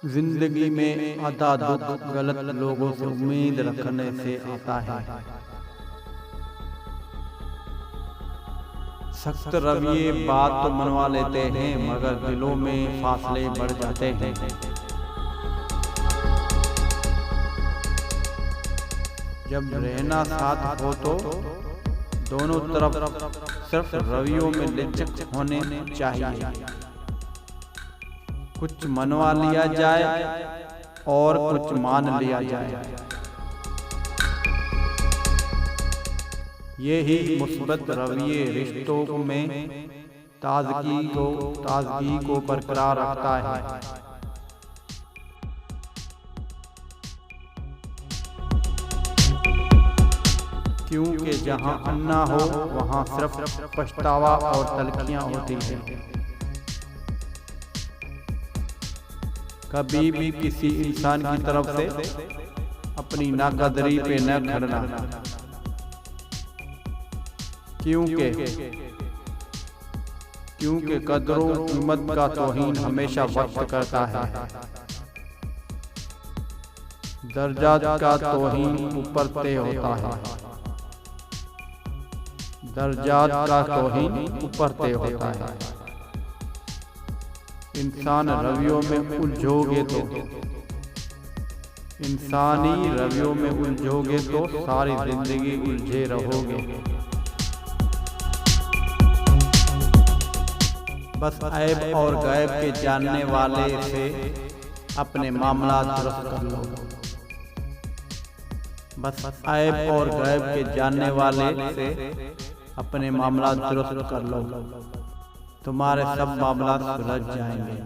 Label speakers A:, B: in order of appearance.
A: जिंदगी में आता दुख गलत लोगों से उम्मीद रखने से आता है। सख्त रवैये बात तो मनवा लेते हैं, मगर दिलों में फासले बढ़ जाते हैं। जब रहना साथ हो तो दोनों तरफ सिर्फ रवैयों में लिचक होने चाहिए। कुछ मनवा लिया जाए और कुछ मान लिया जाए, ये ही मुस्बत रवैये रिश्तों में ताजगी को बरकरार रखता है। क्योंकि जहाँ अन्ना हो वहाँ सिर्फ पछतावा और तलखियाँ होती हैं। कभी भी किसी इंसान की तरफ से अपनी नाकदरी पे न खड़ना, क्योंकि कदरों कीमत का तौहीन हमेशा वक्त करता है। दर्जात का तौहीन ऊपर तय होता है। दर्जात का तौहीन ऊपर तय होता है। इंसानी रवैयों में उलझोगे तो सारी जिंदगी उलझे रहोगे। बस ऐब और गैब के जानने वाले से अपने मामला दुरुस्त कर लो। बस ऐब और गैब के जानने वाले से अपने मामला दुरुस्त कर लो, तुम्हारे सब मामला सुलझ जाएंगे।